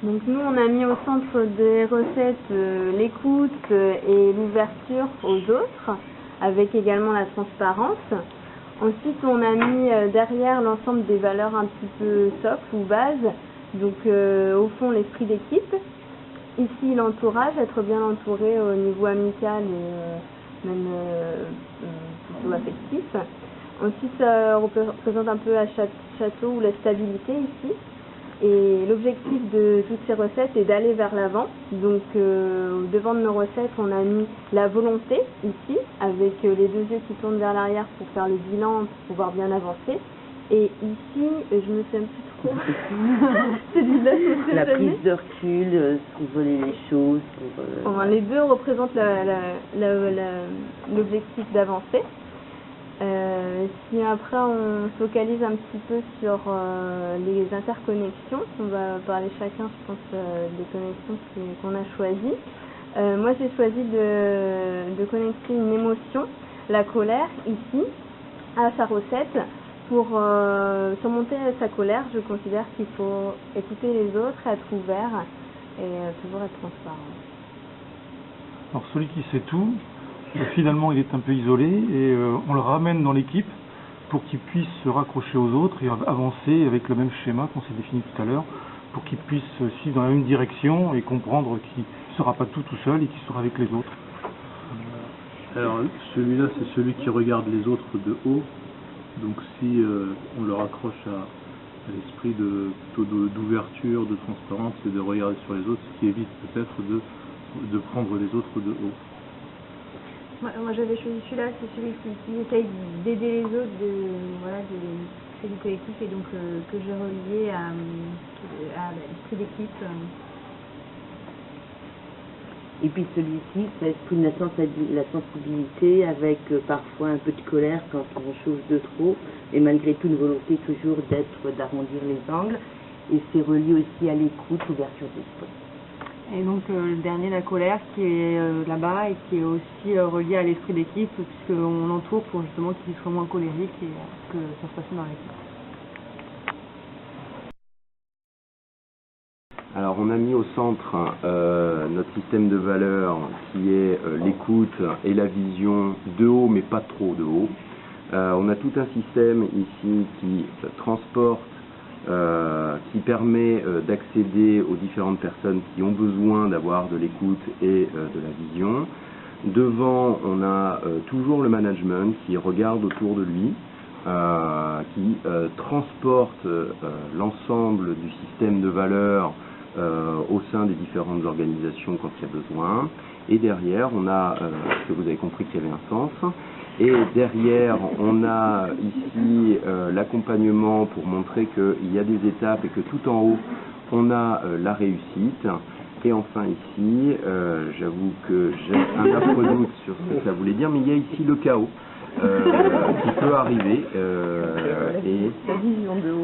Donc nous, on a mis au centre des recettes l'écoute et l'ouverture aux autres, avec également la transparence. Ensuite, on a mis derrière l'ensemble des valeurs un petit peu soft ou base, donc au fond l'esprit d'équipe. Ici, l'entourage, être bien entouré au niveau amical et même plutôt affectif. Ensuite, ça représente un peu la château ou la stabilité ici. Et l'objectif de toutes ces recettes est d'aller vers l'avant. Donc, au devant de nos recettes, on a mis la volonté ici, avec les deux yeux qui tournent vers l'arrière pour faire le bilan, pour pouvoir bien avancer. Et ici, je me souviens plus trop. La prise de recul, survoler les choses. Enfin, les deux représentent l'objectif d'avancer. Si après on se focalise un petit peu sur les interconnexions, on va parler chacun, je pense, des connexions qu'on a choisies. Moi, j'ai choisi de connecter une émotion, la colère, ici, à sa recette. Pour surmonter sa colère, je considère qu'il faut écouter les autres, être ouvert et toujours être transparent. Alors celui qui sait tout, finalement il est un peu isolé et on le ramène dans l'équipe pour qu'il puisse se raccrocher aux autres et avancer avec le même schéma qu'on s'est défini tout à l'heure, pour qu'il puisse suivre dans la même direction et comprendre qu'il ne sera pas tout seul et qu'il sera avec les autres. Alors celui-là, c'est celui qui regarde les autres de haut. Donc si on le raccroche à l'esprit d'ouverture, de transparence et de regarder sur les autres, ce qui évite peut-être de prendre les autres de haut. Moi j'avais choisi celui-là, c'est celui qui essaye d'aider les autres, de créer du collectif et donc que j'ai relié à l'esprit d'équipe. Et puis celui-ci, ça exprime la sensibilité avec parfois un peu de colère quand on chauffe de trop, et malgré tout une volonté toujours d'arrondir les angles. Et c'est relié aussi à l'écoute, l'ouverture d'esprit. Et donc le dernier, la colère, qui est là-bas et qui est aussi relié à l'esprit d'équipe, puisqu'on l'entoure pour justement qu'il soit moins colérique et que ça se passe dans l'équipe. Alors on a mis au centre notre système de valeurs qui est l'écoute et la vision de haut mais pas trop de haut. On a tout un système ici qui transporte, qui permet d'accéder aux différentes personnes qui ont besoin d'avoir de l'écoute et de la vision. Devant, on a toujours le management qui regarde autour de lui, qui transporte l'ensemble du système de valeurs au sein des différentes organisations quand il y a besoin. Et derrière, on a, parce que vous avez compris qu'il y avait un sens, et derrière, on a ici l'accompagnement pour montrer qu'il y a des étapes et que tout en haut, on a la réussite. Et enfin ici, j'avoue que j'ai un affreux doute sur ce que ça voulait dire, mais il y a ici le chaos. Qui peut arriver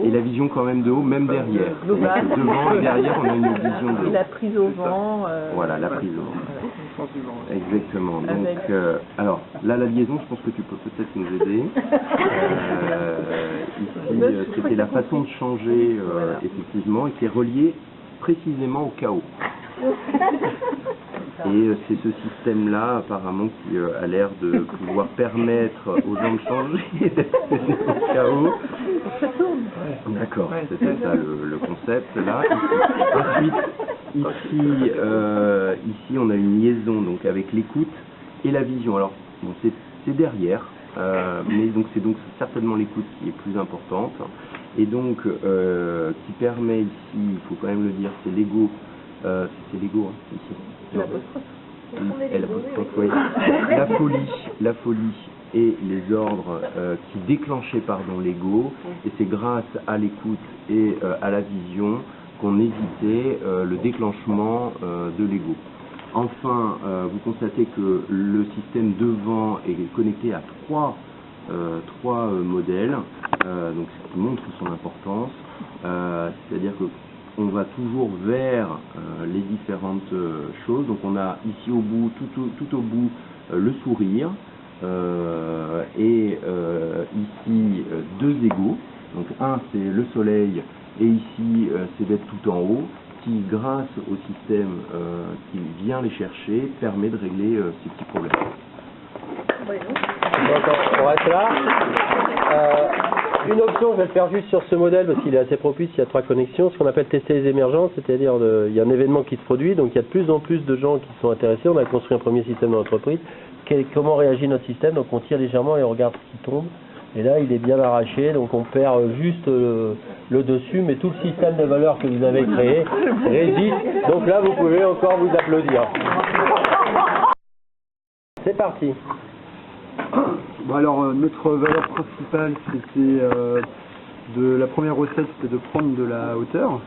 et la vision quand même de haut, même derrière. Donc, devant et derrière, on a une vision de haut. Et la prise au vent. Voilà, la prise au vent. Exactement. Donc, alors là, la liaison, je pense que tu peux peut-être nous aider. Ici, c'était la façon de changer, effectivement, et qui est reliée précisément au chaos. Et c'est ce système-là, apparemment, qui a l'air de pouvoir permettre aux gens de changer, d'être au chaos. D'accord, c'était ça le concept, là. Ensuite, ici, on a une liaison donc, avec l'écoute et la vision. Alors, bon, c'est derrière, mais donc c'est certainement l'écoute qui est plus importante. Et donc, qui permet ici, il faut quand même le dire, c'est l'ego. C'est l'ego, hein, ici. La folie et les ordres qui déclenchaient l'ego, et c'est grâce à l'écoute et à la vision qu'on évitait le déclenchement de l'ego. Enfin, vous constatez que le système devant est connecté à trois modèles, donc ce qui montre son importance, c'est-à-dire que on va toujours vers les différentes choses. Donc on a ici au bout, tout au bout, le sourire, et ici deux égaux. Donc un c'est le soleil et ici c'est d'être tout en haut, qui, grâce au système qui vient les chercher, permet de régler ces petits problèmes. Donc, on reste là. Une option, je vais le faire juste sur ce modèle parce qu'il est assez propice, il y a 3 connexions, ce qu'on appelle tester les émergences, c'est-à-dire il y a un événement qui se produit, donc il y a de plus en plus de gens qui sont intéressés, on a construit un premier système dans l'entreprise, comment réagit notre système, donc on tire légèrement et on regarde ce qui tombe, et là il est bien arraché, donc on perd juste le dessus, mais tout le système de valeurs que vous avez créé résiste, donc là vous pouvez encore vous applaudir. C'est parti. Bon alors notre valeur principale c'était la première recette c'était de prendre de la hauteur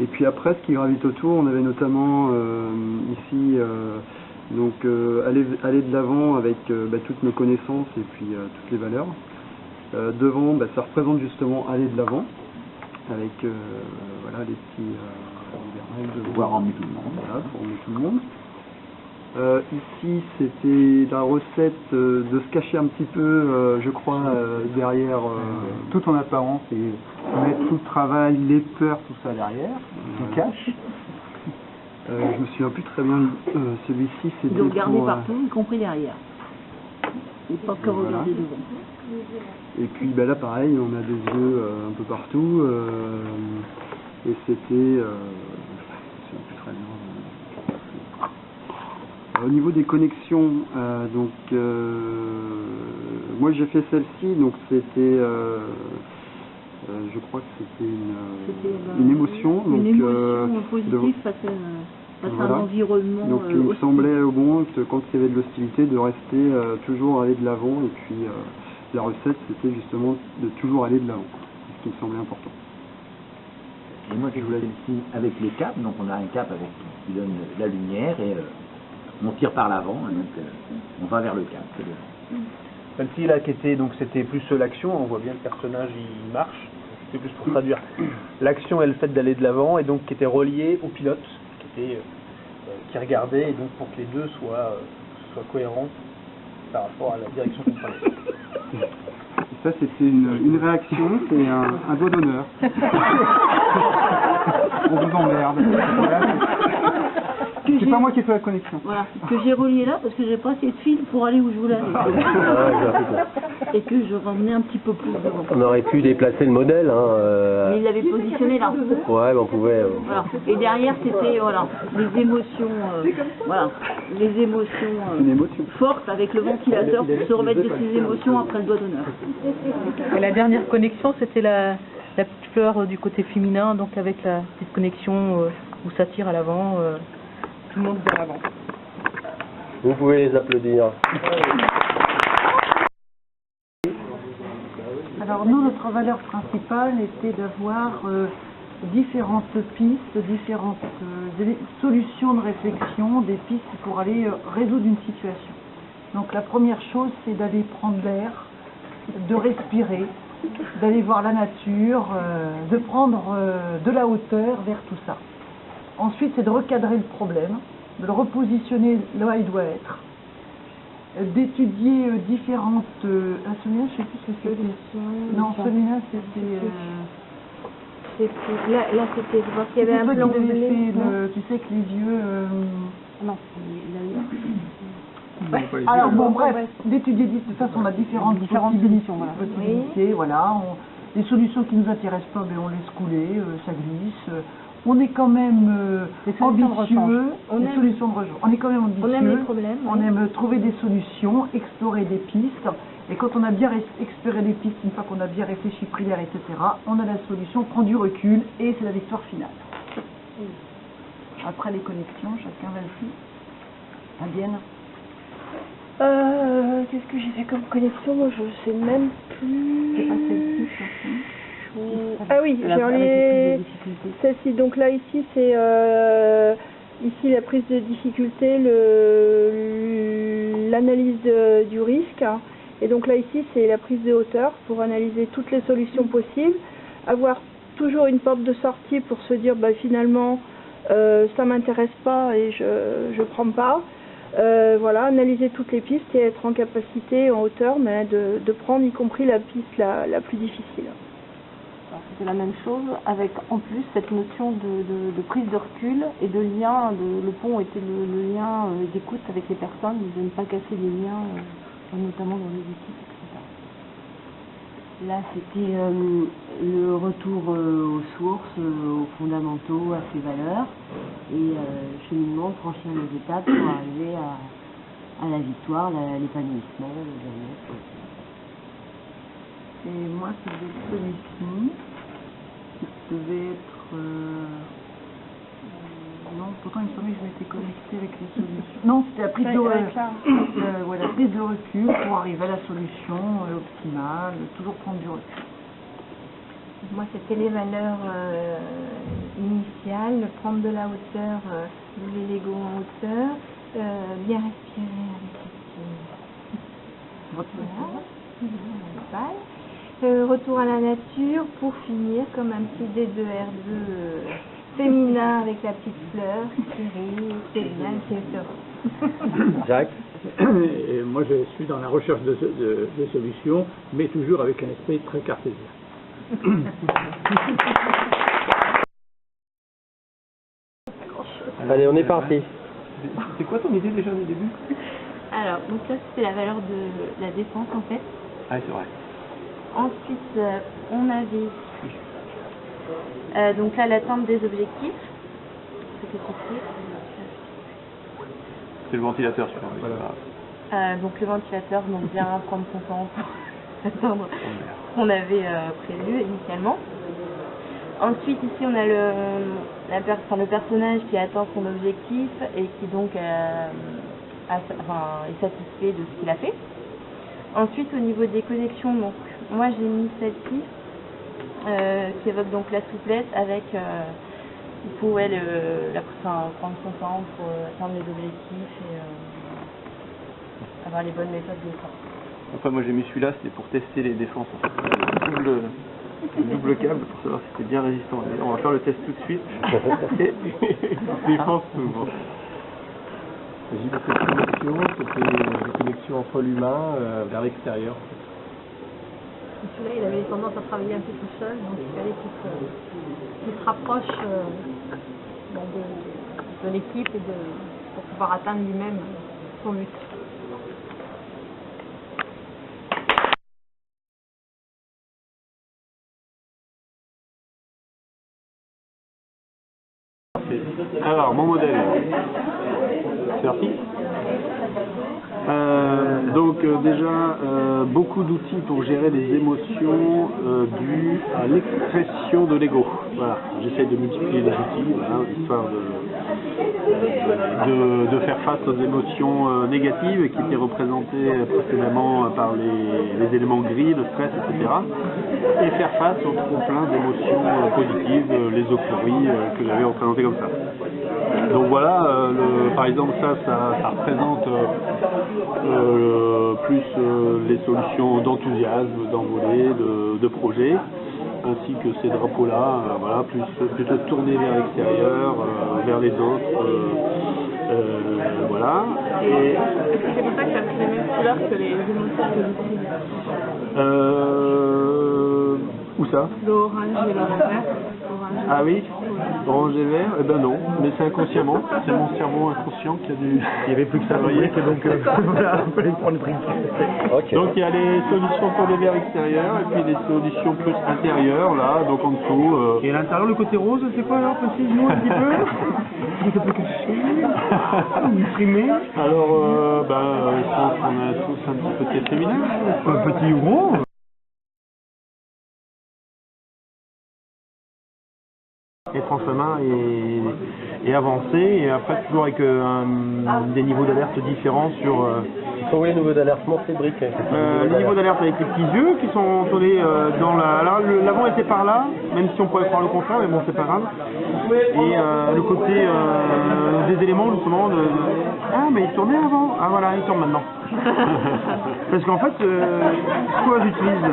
et puis après ce qui gravite autour on avait notamment ici aller de l'avant avec toutes nos connaissances et puis toutes les valeurs. Devant ça représente justement aller de l'avant avec voilà les petits règles de pouvoir emmener tout le monde. Voilà, pour emmener tout le monde. Ici c'était la recette de se cacher un petit peu je crois derrière tout en apparence et mettre tout le travail, les peurs, tout ça derrière, on cache. Je me souviens plus très bien, celui-ci c'était de regarder partout, y compris derrière. Et pas que regarder devant. Et puis là pareil, on a des yeux un peu partout et c'était je me souviens plus très bien. Au niveau des connexions, moi j'ai fait celle-ci, donc c'était, je crois que c'était une émotion. Une émotion positive face à un environnement. Donc il me semblait au bon que quand il y avait de l'hostilité, de rester toujours aller de l'avant, et puis la recette c'était justement de toujours aller de l'avant, ce qui me semblait important. Et moi j'ai voulu celle-ci avec les capes, donc on a un cap avec qui donne la lumière et on tire par l'avant, donc on va vers le cap. Celle-ci là qui était, donc c'était plus l'action, on voit bien le personnage il marche, c'est plus pour traduire l'action et le fait d'aller de l'avant, et donc qui était relié au pilote, qui regardait, et donc pour que les deux soient cohérents par rapport à la direction qu'on prenait. Et ça c'était une réaction, c'est un doigt d'honneur. On vous emmerde. Voilà. C'est pas moi qui ai fait la connexion. Voilà, que j'ai relié là parce que j'ai pas assez de fil pour aller où je voulais aller. Et que je ramenais un petit peu plus devant. On aurait pu déplacer le modèle. Mais il l'avait positionné là. Ouais, on pouvait. Voilà. Et derrière c'était les émotions, les émotions fortes avec le ventilateur pour se remettre de ses émotions après le doigt d'honneur. Et la dernière connexion c'était la petite fleur du côté féminin, donc avec la petite connexion où ça tire à l'avant. Tout le monde vers l'avant. Vous pouvez les applaudir. Alors nous, notre valeur principale était d'avoir différentes pistes, différentes solutions de réflexion, des pistes pour aller résoudre une situation. Donc la première chose, c'est d'aller prendre l'air, de respirer, d'aller voir la nature, de prendre de la hauteur vers tout ça. Ensuite, c'est de recadrer le problème, de le repositionner là où il doit être, d'étudier différentes... celui-là, je ne sais plus ce que c'était. Non, celui-là, c'était... Là, c'était... Je vois qu'il y avait un plan bleu. Tu sais que les yeux... Non, alors, bon, bref, d'étudier, de toute façon, on a différentes possibilités, voilà. Les solutions qui ne nous intéressent pas, on laisse couler, ça glisse... On est quand même ambitieux, on est quand même ambitieux, on aime les problèmes, on aime trouver des solutions, explorer des pistes, et quand on a bien exploré les pistes, une fois qu'on a bien réfléchi, pris l'air, etc., on a la solution, prend du recul, et c'est la victoire finale. Après les connexions, chacun va le faire. Indienne. Qu'est-ce que j'ai fait comme connexion? Moi, je sais même plus. C'est pas celle-ci, Ah oui, j'ai relié celle-ci. Donc là, ici, c'est ici la prise de difficulté, l'analyse du risque. Et donc là, ici, c'est la prise de hauteur pour analyser toutes les solutions possibles. Avoir toujours une porte de sortie pour se dire, finalement, ça m'intéresse pas et je prends pas. Voilà, analyser toutes les pistes et être en capacité, en hauteur, de prendre y compris la piste la plus difficile. C'était la même chose, avec en plus cette notion de prise de recul et de lien. Le pont était le lien d'écoute avec les personnes, de ne pas casser les liens, notamment dans les équipes, etc. Là, c'était le retour aux sources, aux fondamentaux, à ses valeurs, et cheminement, franchir les étapes pour arriver à la victoire, l'épanouissement, le bien-être. Et moi, c'était celui-ci, qui devait être... non, pourtant il me semblait que je m'étais connectée avec les solutions. Non, c'était la prise de recul. Voilà, prise de recul pour arriver à la solution optimale, toujours prendre du recul. Moi, c'était les valeurs initiales, prendre de la hauteur, lever l'ego en hauteur, bien respirer avec les petits... retour à la nature pour finir comme un petit D2R2 féminin avec la petite fleur qui rit, qui est bien, qui est heureux. Jacques. Et moi, je suis dans la recherche de solutions, mais toujours avec un esprit très cartésien. Allez, on est parti. C'est quoi ton idée déjà du début? Alors, donc ça c'était la valeur de la défense en fait. Ah, c'est vrai. Ensuite, on avait donc là l'atteinte des objectifs. C'est le ventilateur, celui-là. Voilà. Donc le ventilateur, donc bien prendre son temps pour atteindre ce qu'on avait prévu initialement. Ensuite, ici, on a le personnage qui atteint son objectif et qui donc est satisfait de ce qu'il a fait. Ensuite, au niveau des connexions, donc moi j'ai mis celle-ci qui évoque donc la souplesse avec il faut prendre son temps pour atteindre les objectifs et avoir les bonnes méthodes de ça. Après, moi j'ai mis celui-là, c'était pour tester les défenses. En fait. Le double câble pour savoir si c'était bien résistant. Et on va faire le test tout de suite. Défense souvent. J'ai dit cette connexion, c'était une connexion entre l'humain vers l'extérieur. Celui-là, il avait tendance à travailler un peu tout seul, donc il fallait qu'il se rapproche de l'équipe et pour pouvoir atteindre lui-même son but. Alors, mon modèle. C'est parti. Beaucoup d'outils pour gérer les émotions dues à l'expression de l'ego. Voilà, j'essaie de multiplier les outils, voilà, histoire de faire face aux émotions négatives qui étaient représentées précédemment par les éléments gris, le stress, etc. Et faire face au trop-plein d'émotions positives, les euphories que j'avais représentées comme ça. Donc voilà, par exemple ça représente plus les solutions d'enthousiasme, d'envolée, de projet, ainsi que ces drapeaux-là, voilà, plutôt tournés vers l'extérieur, vers les autres, voilà. Et c'est pour ça que ça a pris les mêmes couleurs que les émotions positives. Où ça? L'orange et le vert. Ah oui, orange et vert, eh ben non, mais c'est inconsciemment, c'est mon cerveau inconscient qui a dû... Il n'y avait plus que ça à voyer, donc voilà, on peut les prendre okay. Donc il y a les solutions pour les vers extérieurs et puis les solutions plus intérieures, là, donc en dessous... Et à l'intérieur, le côté rose, c'est quoi alors? Précise-nous un petit peu. Un peu caché, imprimé. Alors, je pense qu'on a tous un petit côté féminin. Petit ou gros? Être en chemin et avancer, et après toujours avec des niveaux d'alerte différents sur... Oui, les niveaux d'alerte, montrer le briquet. Les niveaux d'alerte avec les petits yeux qui sont tournés dans la... Alors l'avant était par là, même si on pourrait croire le contraire, mais bon c'est pas grave. Et le côté des éléments justement Ah mais il tournait avant. Ah voilà, il tourne maintenant. Parce qu'en fait, soit j'utilise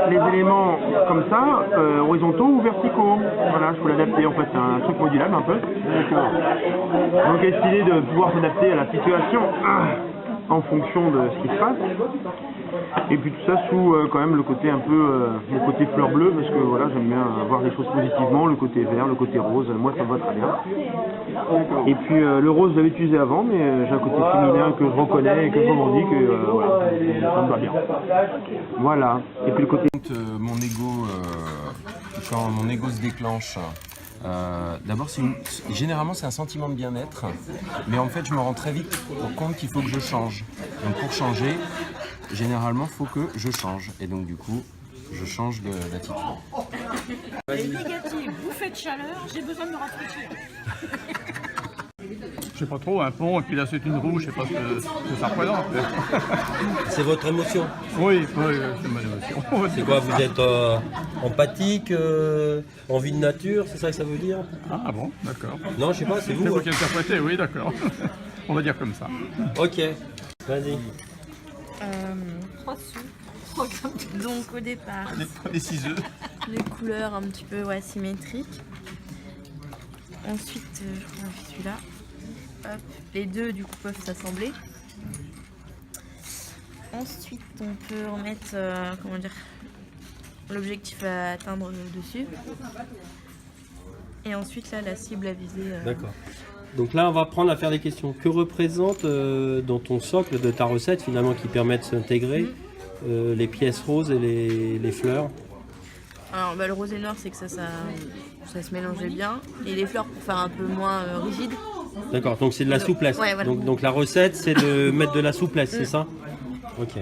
les éléments comme ça, horizontaux ou verticaux. Voilà, je peux l'adapter en fait, c'est un truc modulable un peu. Donc essayer de pouvoir s'adapter à la situation. en fonction de ce qui se passe. Et puis tout ça sous quand même le côté un peu, le côté fleur bleue, parce que voilà, j'aime bien voir les choses positivement, le côté vert, le côté rose, moi ça me va très bien. Et puis le rose je l'avais utilisé avant, mais j'ai un côté féminin que je reconnais et que je revendique, et voilà, ça me va bien. Voilà. Et puis le côté... Mon ego, quand mon ego se déclenche, d'abord généralement c'est un sentiment de bien-être, mais en fait je me rends très vite compte qu'il faut que je change. Donc pour changer, généralement il faut que je change, et donc du coup je change d'attitude. Négative, bouffée de chaleur, j'ai besoin de me rafraîchir. Je sais pas trop, un pont, et puis là c'est une roue, je sais pas ce que ça représente. C'est votre émotion? Oui, c'est mon émotion. C'est quoi, vous êtes empathique, envie de nature, c'est ça que ça veut dire? Ah bon, d'accord. Non, je sais pas, c'est vous. C'est vous qui interprétez, oui, d'accord. On va dire comme ça. Ok, vas-y. 3 sous. Donc au départ, les 6 œufs. les couleurs un petit peu symétriques. Ensuite, je prends celui-là. Hop, les deux du coup peuvent s'assembler. Ensuite, on peut remettre comment dire, l'objectif à atteindre dessus. Et ensuite là, la cible à viser. D'accord. Donc là, on va apprendre à faire des questions. Que représente dans ton socle de ta recette finalement qui permet de s'intégrer les pièces roses et les fleurs? Alors le rose et noir, c'est que ça se mélangeait bien. Et les fleurs pour faire un peu moins rigide. D'accord, donc c'est de la souplesse. Ouais, voilà. Donc la recette, c'est de mettre de la souplesse, c'est ça? Ok.